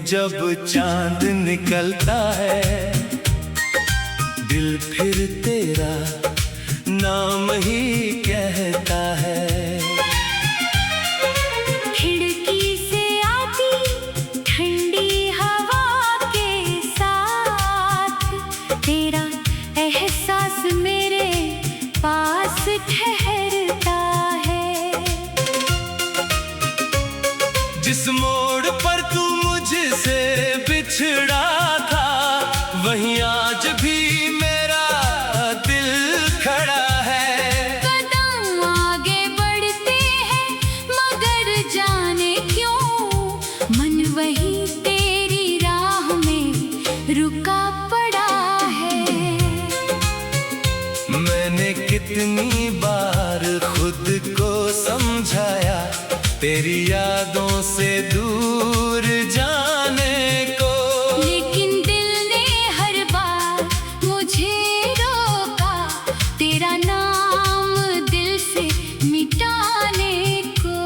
जब चांद निकलता है, दिल फिर तेरा नाम ही कहता है। खिड़की से आती ठंडी हवा के साथ तेरा एहसास मेरे पास ठहरता है। जिस मोड़ पर तू मुझसे बिछड़ा था, वहीं आज भी मेरा दिल खड़ा है। कदम आगे बढ़ते हैं मगर जाने क्यों मन वही तेरी राह में रुका पड़ा है। मैंने कितनी बार खुद को समझाया, तेरी यादों से दूर जाने को, लेकिन दिल ने हर बार मुझे रोका, तेरा नाम दिल से मिटाने को।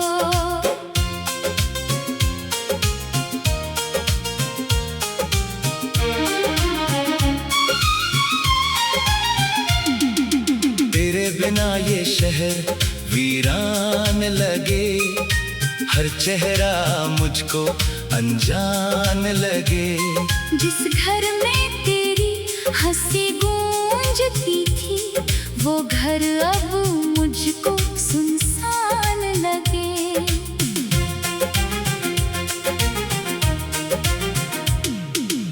तेरे बिना ये शहर वीरान लगे, हर चेहरा मुझको अनजान लगे। जिस घर में तेरी हंसी गूंजती थी, वो घर अब मुझको सुनसान लगे।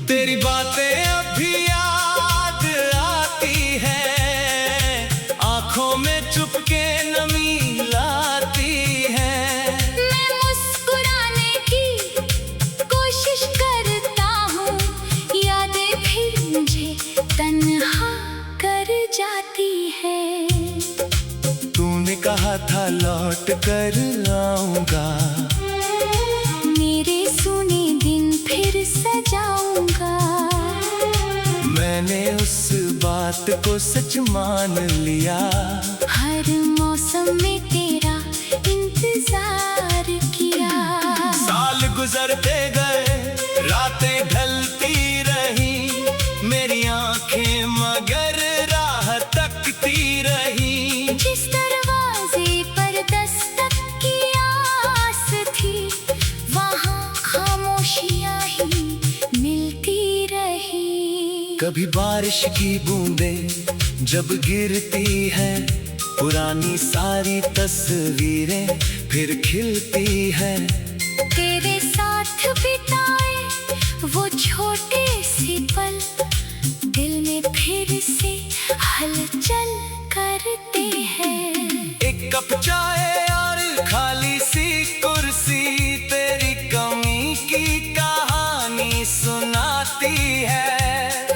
तेरी बातें अभी याद आती हैं, आंखों में चुपके नमी लाती हैं। मैं मुस्कुराने की कोशिश करता हूँ, यादें फिर मुझे तन्हा कर जाती है। तूने कहा था लौट कर आऊंगा, मेरे सुने दिन फिर सजाऊंगा। मैंने उस बात को सच मान लिया। हर मौसम में तेरा इंतजार किया। साल गुजरते गए, रातें ढलती रही, मेरी आंखें मगर राह तकती रही। जिस दरवाजे पर दस्तक की आस थी, वहाँ खामोशियाँ ही मिलती रही। कभी बारिश की बूंदें जब गिरती हैं, पुरानी सारी तस्वीरें फिर खिलती हैं। तेरे साथ बिताए वो छोटे से पल, दिल में फिर से हलचल करते हैं। एक कप चाय और खाली सी कुर्सी, तेरी कमी की कहानी सुनाती है।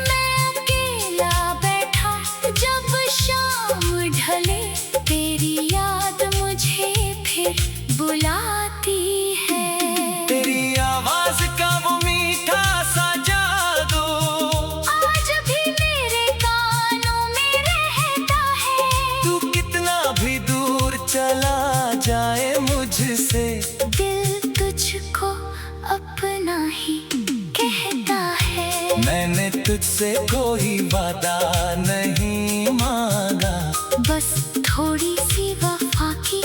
मैं अकेला बैठा जब शाम ढले, तेरी याद मुझे फिर बुलाती है। तेरी आवाज का वो मीठा सा जादू आज भी मेरे कानों में रहता है। तू कितना भी दूर चला जाए मुझसे, दिल तुझको अपना ही कहता है। मैंने तुझसे कोई वादा नहीं मांगा, बस थोड़ी सी वफा की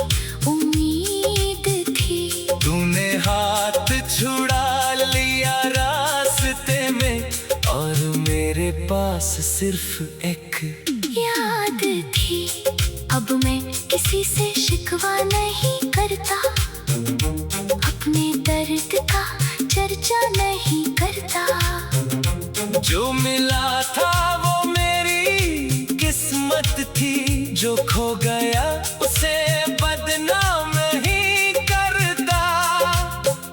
उम्मीद थी। तूने हाथ छुड़ा लिया रास्ते में, और मेरे पास सिर्फ एक याद थी। अब मैं किसी से शिकवा नहीं करता, अपने दर्द का चर्चा नहीं करता। जो मिला था वो मेरी किस्मत थी, जो खो गया उसे बदनाम ही करता।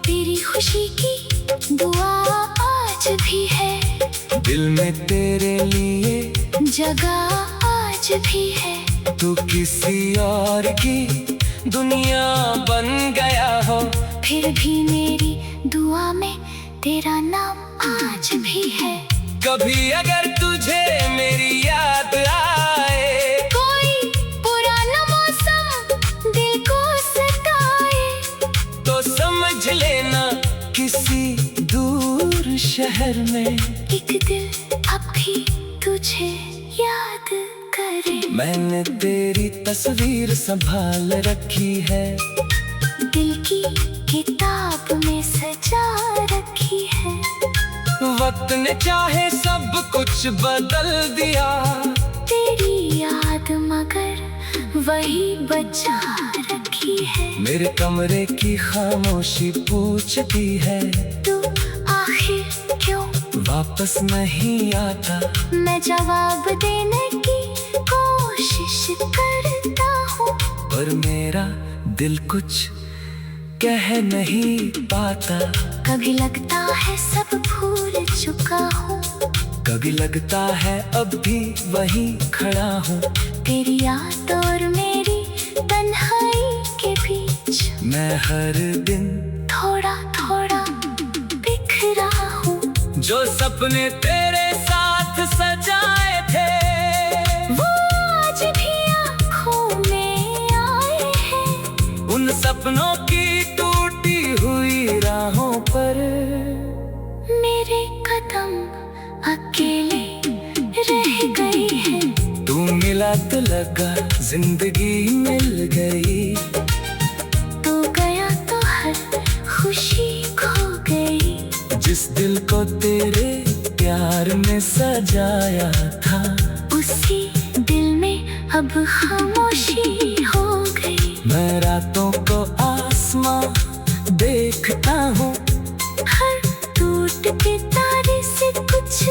तेरी खुशी की दुआ आज भी है, दिल में तेरे लिए जगह आज भी है। तू किसी और की दुनिया बन गया हो, फिर भी मेरी दुआ में तेरा नाम आज भी है। कभी अगर तुझे मेरी याद आए, कोई पुराना मौसम दिल को सताए, तो समझ लेना किसी दूर दिल अब भी तुझे याद करे। मैंने तेरी तस्वीर संभाल रखी है, दिल की किताब में सजा रखी है। वक्त ने चाहे सब कुछ बदल दिया, तेरी याद मगर वही बचा रखी है। मेरे कमरे की खामोशी पूछती है, तू आखिर क्यों वापस नहीं आता। मैं जवाब देने की कोशिश करता हूँ, पर मेरा दिल कुछ कह नहीं पाता। कभी लगता है सब भूल चुका हूँ, कभी लगता है अब भी वहीं खड़ा हूँ। तेरी याद और मेरी तन्हाई के बीच मैं हर दिन थोड़ा थोड़ा बिखरा हूँ। जो सपने तेरे साथ सजाए थे, वो आज भी आँखों में आए हैं। उन सपनों की टूटी हुई राहों पर मेरे कदम अकेले रह गए हैं। तू मिला तो लगा जिंदगी मिल गई, तू गया तो हर खुशी खो गई। जिस दिल को तेरे प्यार में सजाया था, उसी दिल में अब खामोशी हो गई। मैं रातों को आसमां देखता हूँ, हर टूटते तारे से कुछ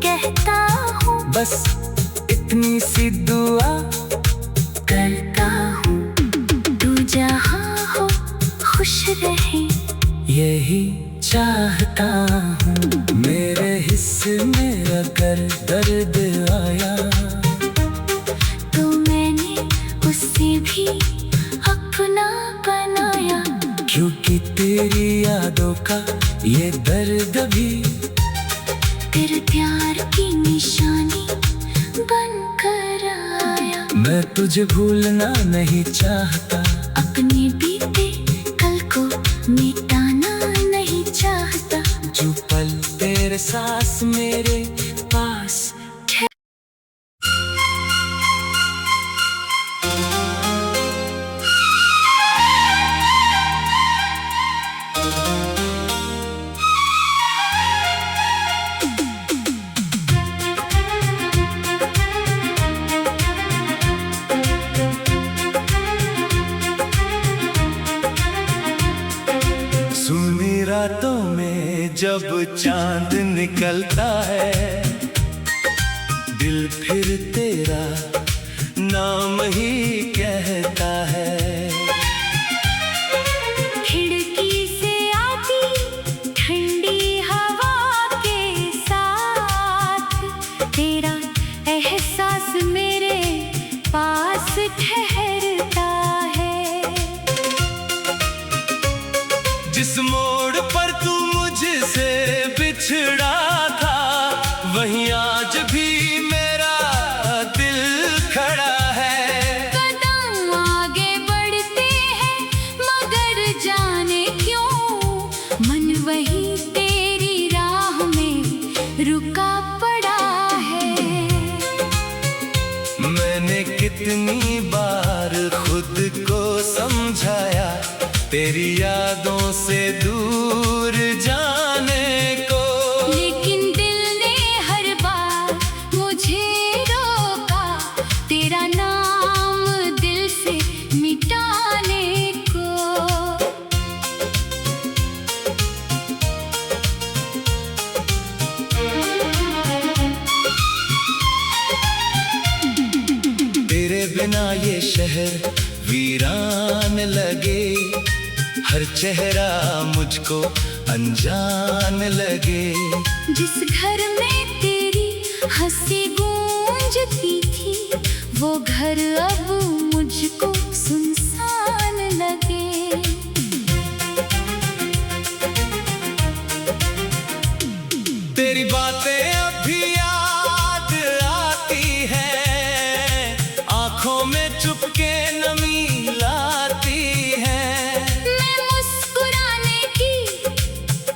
कहता हूँ। बस इतनी सी दुआ करता हूँ, तू जहाँ हो खुश रहे, यही चाहता हूँ। मेरे हिस्से में अगर दर्द आया, तो मैंने उससे भी अपना बनाया। क्योंकि तेरी यादों का ये दर्द भी तेरे प्यार की निशानी बनकर आया। मैं तुझे भूलना नहीं चाहता, अपने बीते कल को मिटाना नहीं चाहता। जो पल तेरे सास मेरे पास। सुनी रातों में जब चांद निकलता है, दिल फिर तेरा नाम ही कहता है। खिड़की से आती ठंडी हवा के साथ तेरा एहसास मेरे पास ठहरता है। जिस मोड़ पर तू मुझसे बिछड़ा था, वहीं आज भी मेरा दिल खड़ा है। कदम आगे बढ़ते हैं मगर जाने क्यों मन वही तेरी राह में रुका पड़ा है। मैंने कितनी बार खुद को समझाया, तेरी यादों से दूर जाने को, लेकिन दिल ने हर बार मुझे रोका, तेरा नाम दिल से मिटाने को। तेरे बिना ये शहर वीरान लगे, हर चेहरा मुझको अनजान लगे। जिस घर में तेरी हंसी गूंजती थी, वो घर अब मुझको सुनसान लगे। तेरी बातें अब भी याद आती हैं, आंखों में चुपके नमी लाती हैं। मैं मुस्कुराने की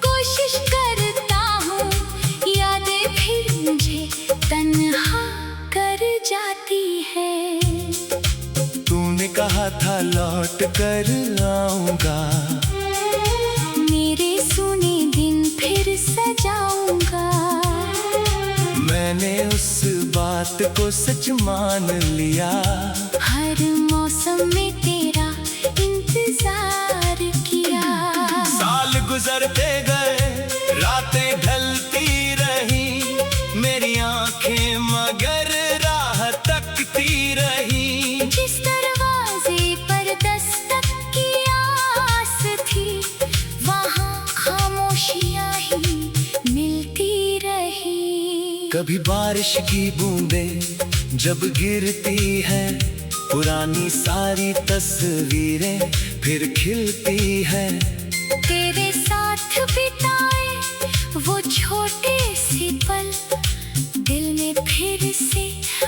कोशिश करता हूँ, यादें भी था लौट कर आऊंगा। मेरे सुने दिन फिर सजाऊंगा। मैंने उस बात को सच मान लिया। हर मौसम में तेरा इंतजार किया। साल गुजरते गए, रातें ढलती रही, मेरी आंखें मगर राह तकती रही। जिस दरवाजे पर दस्तक की आस थी, वहाँ खामोशियाँ ही मिलती रही। कभी बारिश की बूंदें जब गिरती है, पुरानी सारी तस्वीरें फिर खिलती है। तेरे साथ बिताए वो छोटे से पल, दिल में फिर से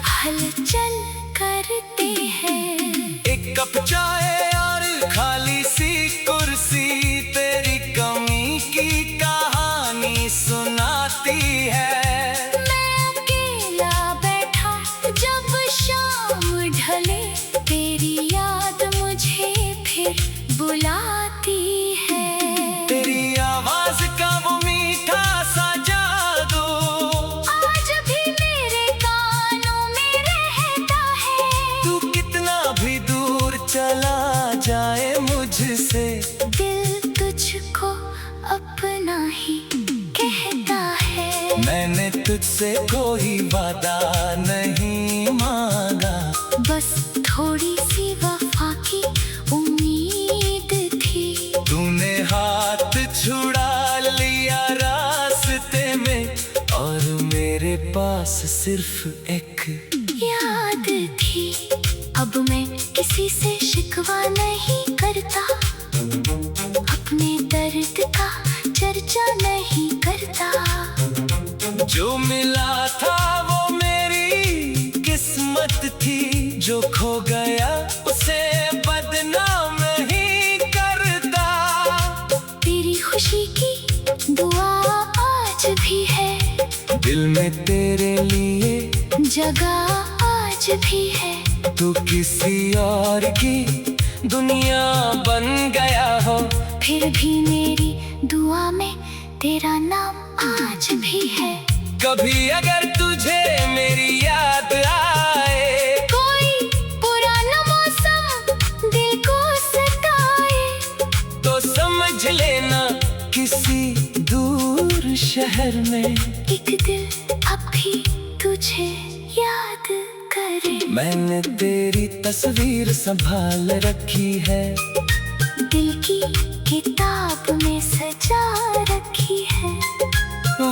हलचल करते हैं। एक कप चाय और खाली सी कुर्सी, तेरी कमी की कहानी सुनाती है। मैं अकेला बैठा जब शाम ढले, तेरी याद मुझे फिर बुलाती है। तेरी आवाज का वो मीठा सा जादू आज भी मेरे कानों में रहता है। तू कितना भी दूर चला जाए मुझसे, दिल तुझको अपना ही कहता है। मैंने तुझसे कोई वादा नहीं मांगा, बस थोड़ी सी वफा की उम्मीद थी। तूने हाथ छुड़ा लिया रास्ते में, और मेरे पास सिर्फ एक याद थी। अब मैं किसी से शिकवा नहीं करता, अपने दर्द का चर्चा नहीं करता। जो मिला था वो मेरी किस्मत थी, जो खो गया उसे बदनाम नहीं करता। तेरी खुशी की दुआ आज भी है, दिल में तेरे लिए जगह आज भी है। तू किसी और की दुनिया बन गया हो, फिर भी मेरी दुआ में तेरा नाम आज भी है। कभी अगर तुझे मेरी याद आए, कोई पुराना मौसम दिल को सताए, तो समझ लेना किसी दूर शहर में एक दिल अब भी तुझे याद करे। मैंने तेरी तस्वीर संभाल रखी है, दिल की किताब में सजा रखी है।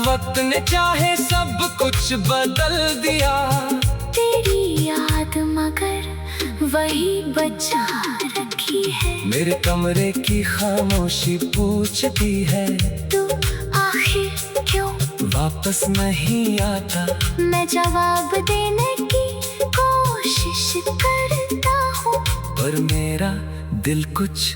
वक्त ने चाहे सब कुछ बदल दिया, तेरी याद मगर वही बचा रखी है। मेरे कमरे की खामोशी पूछती है, तू आखिर क्यों वापस नहीं आता। मैं जवाब देने की कोशिश करता हूँ, पर मेरा दिल कुछ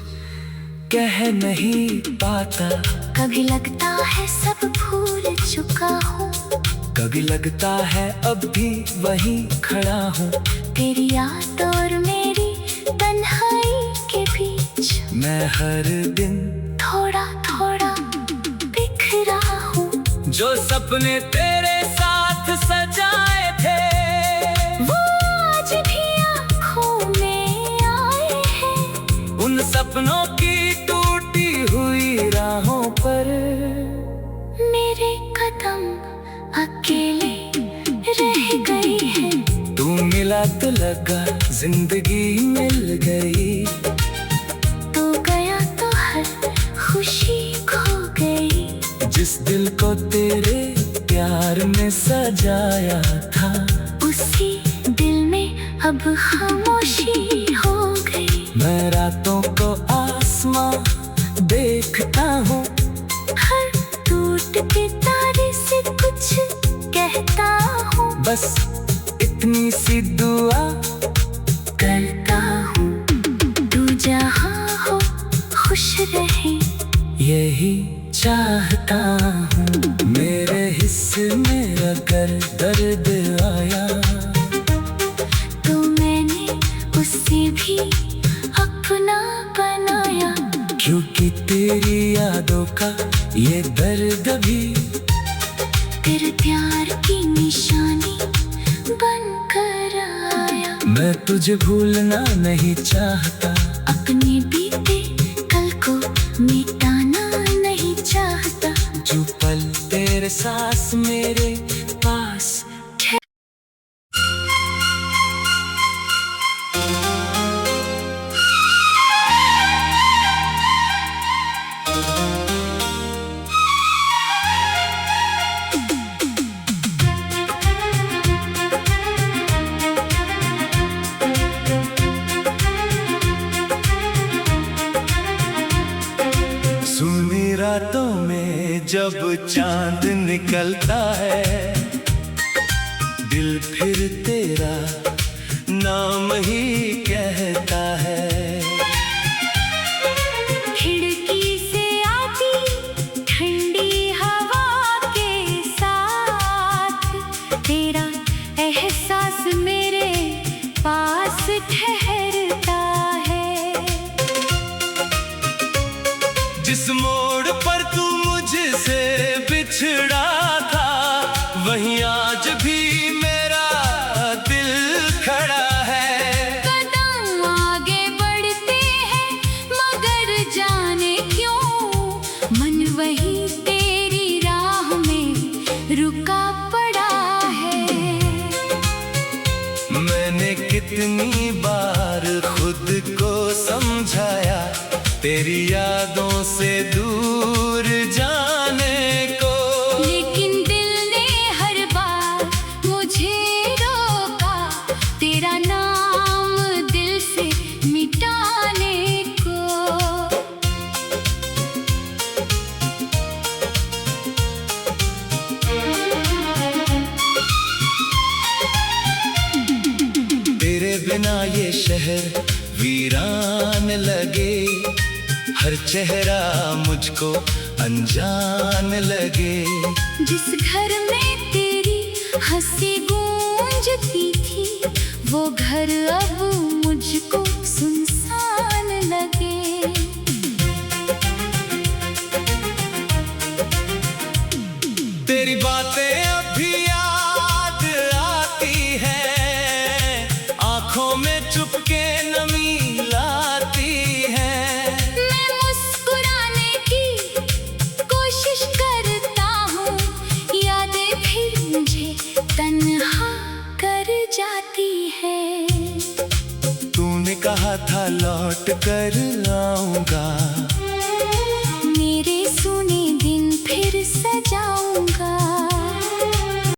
कह नहीं पाता। कभी लगता है सब भूल चुका हूँ, कभी लगता है अब भी वहीं खड़ा हूँ। तेरी याद और मेरी तन्हाई के बीच मैं हर दिन थोड़ा थोड़ा बिखरा हूँ। जो सपने तेरे साथ सजाए थे, वो आज भी आँखों में आए हैं। उन सपनों की टूटी हुई राहों पर मेरे कदम अकेले रह गए हैं। तू मिला तो लगा जिंदगी मिल गई, तू गया तो हर खुशी खो गई। जिस दिल को तेरे प्यार में सजाया था, उसी दिल में अब खामोशी हो गई। मैं रातों को आसमां देखता हूँ, हर टूट के तारे से कुछ कहता हूँ। बस इतनी सी दुआ करता हूँ, तू जहाँ हो खुश रहे, यही चाहता हूँ। मेरे हिस्से में अगर दर्द आया, तो मैंने उससे भी कि तेरी यादों का ये दर्द भी तेरे प्यार की निशानी बनकर आया। मैं तुझे भूलना नहीं चाहता, अपने बीते कल को मिटाना नहीं चाहता। जो पल तेरे साथ मेरे पास सुनी रातों में जब चांद निकलता है, दिल फिर तेरा नाम ही कहता है। खिड़की से आती ठंडी हवा के साथ तेरा एहसास मेरे पास ठहरता है। जिस मोड़ पर तू मुझसे बिछड़ा था, वहीं आज भी मेरा दिल खड़ा है। कदम आगे बढ़ते हैं मगर जाने क्यों मन वही तेरी राह में रुका पड़ा है। मैंने कितनी बार खुद को समझाया, तेरी यादों से दूर जाने को, लेकिन दिल ने हर बार मुझे रोका, तेरा नाम दिल से मिटाने को। तेरे बिना ये शहर वीरान लगे, हर चेहरा मुझको अनजान लगे। जिस घर में तेरी हंसी गूंजती थी, वो घर अब मुझको सुनसान लगे। तेरी बातें अभी याद आती हैं, आंखों में चुपके नमी लाती हैं। मैं मुस्कुराने की कोशिश करता हूँ, यादें फिर मुझे तन्हा कर जाती है। तूने कहा था लौट कर आऊंगा, मेरे सुने